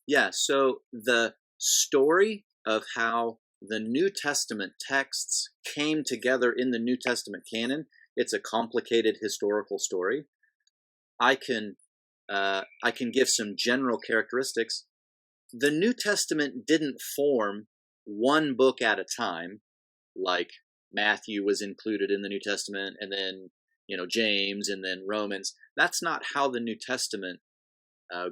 Yeah, so the story of how the New Testament texts came together in the New Testament canon, it's a complicated historical story. I can give some general characteristics. The New Testament didn't form one book at a time, like Matthew was included in the New Testament, and then James, and then Romans. That's not how the New Testament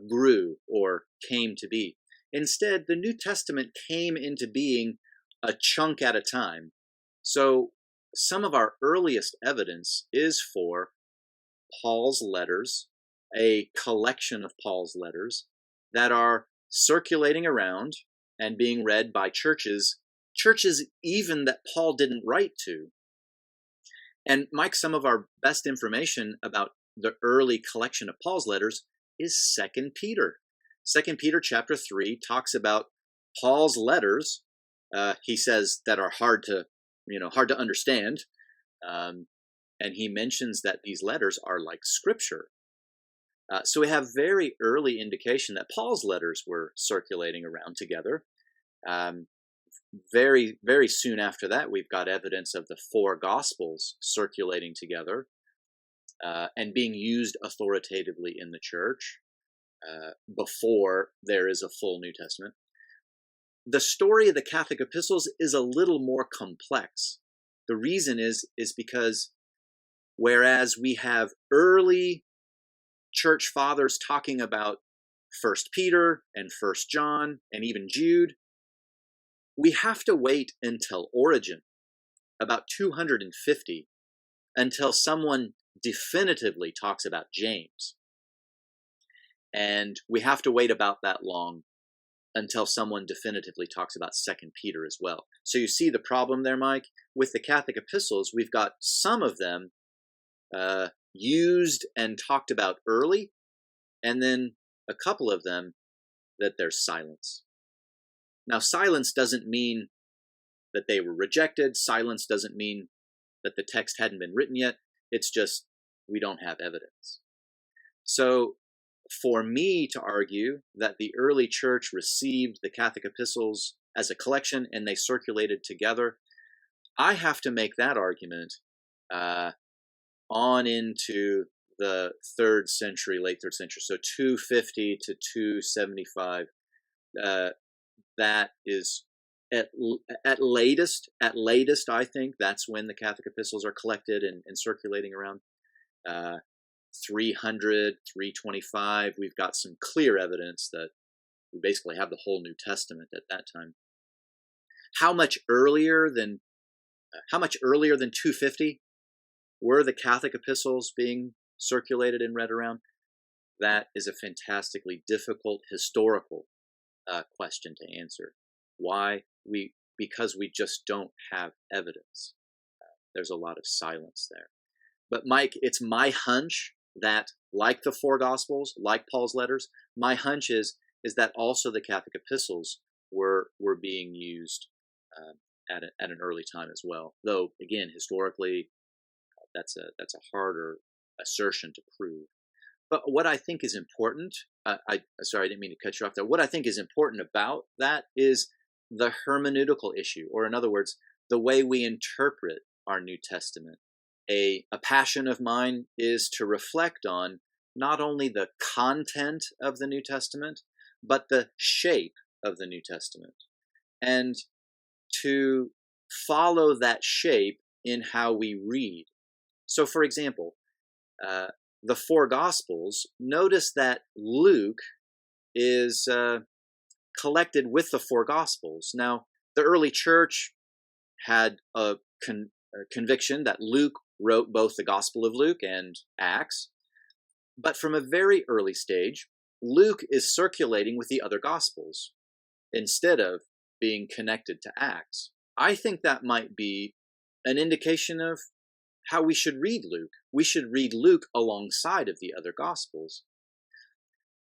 grew or came to be. Instead, the New Testament came into being a chunk at a time. So some of our earliest evidence is for Paul's letters, a collection of Paul's letters that are circulating around and being read by churches even that Paul didn't write to. And Mike, some of our best information about the early collection of Paul's letters is 2 Peter. 2 Peter chapter 3 talks about Paul's letters. He says that are hard to understand. And he mentions that these letters are like scripture. So we have very early indication that Paul's letters were circulating around together. Very, very soon after that, we've got evidence of the four Gospels circulating together and being used authoritatively in the church before there is a full New Testament. The story of the Catholic Epistles is a little more complex. The reason is because whereas we have early church fathers talking about 1 Peter and 1 John and even Jude, we have to wait until Origen, about 250, until someone definitively talks about James. And we have to wait about that long until someone definitively talks about 2 Peter as well. So you see the problem there, Mike? With the Catholic epistles, we've got some of them used and talked about early, and then a couple of them that there's silence. Now, silence doesn't mean that they were rejected. Silence doesn't mean that the text hadn't been written yet. It's just we don't have evidence. So for me to argue that the early church received the Catholic epistles as a collection and they circulated together, I have to make that argument on into the late 3rd century, so 250 to 275. That is at latest, I think that's when the Catholic epistles are collected and circulating around. 300, 325, we've got some clear evidence that we basically have the whole New Testament at that time. How much earlier than 250 were the Catholic epistles being circulated and read around? That is a fantastically difficult historical question to answer. Why? Because we just don't have evidence. There's a lot of silence there. But Mike, it's my hunch that, like the four Gospels, like Paul's letters, my hunch is that also the Catholic epistles were being used at an early time as well. Though again, historically, that's a harder assertion to prove. But what I think is important, sorry, I didn't mean to cut you off there. What I think is important about that is the hermeneutical issue, or in other words, the way we interpret our New Testament. A passion of mine is to reflect on not only the content of the New Testament, but the shape of the New Testament, and to follow that shape in how we read. So, for example, the four Gospels, notice that Luke is collected with the four Gospels. Now, the early church had a conviction that Luke wrote both the Gospel of Luke and Acts, but from a very early stage, Luke is circulating with the other Gospels instead of being connected to Acts. I think that might be an indication of how we should read Luke. We should read Luke alongside of the other Gospels.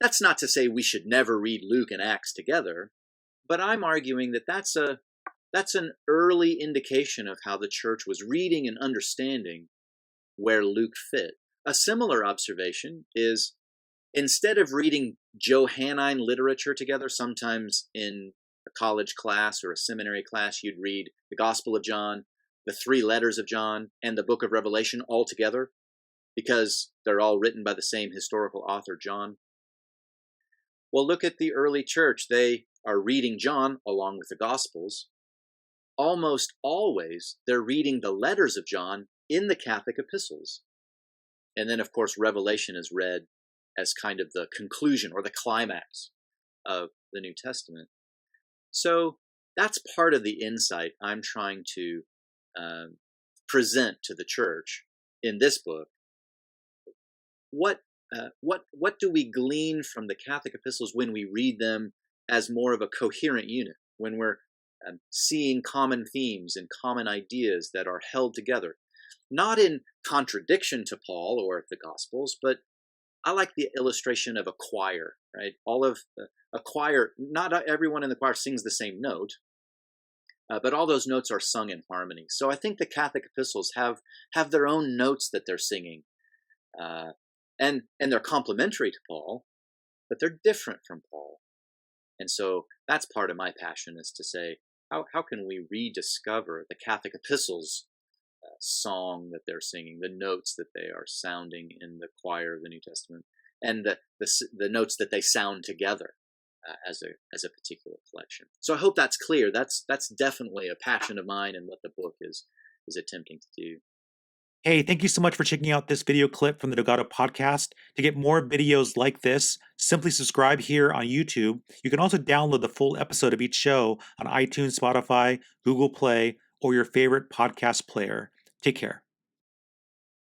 That's not to say we should never read Luke and Acts together, but I'm arguing that that's an early indication of how the church was reading and understanding where Luke fit. A similar observation is, instead of reading Johannine literature together. Sometimes in a college class or a seminary class, you'd read the Gospel of John, the 3 letters of John, and the book of Revelation all together because they're all written by the same historical author, John. Well, look at the early church. They are reading John along with the Gospels. Almost always, they're reading the letters of John in the Catholic Epistles. And then, of course, Revelation is read as kind of the conclusion or the climax of the New Testament. So that's part of the insight I'm trying to present to the church in this book. What do we glean from the Catholic epistles when we read them as more of a coherent unit, when we're seeing common themes and common ideas that are held together, not in contradiction to Paul or the Gospels, but I like the illustration of a choir, right? A choir, not everyone in the choir sings the same note, but all those notes are sung in harmony. So I think the Catholic epistles have their own notes that they're singing, and they're complementary to Paul, but they're different from Paul. And so that's part of my passion, is to say, how can we rediscover the Catholic epistles song that they're singing, the notes that they are sounding in the choir of the New Testament, and the notes that they sound together as a particular collection. So I hope that's clear. That's definitely a passion of mine, and what the book is attempting to do. Hey, thank you so much for checking out this video clip from the Delgado podcast. To get more videos like this, simply subscribe here on YouTube. You can also download the full episode of each show on iTunes, Spotify, Google Play, or your favorite podcast player. Take care.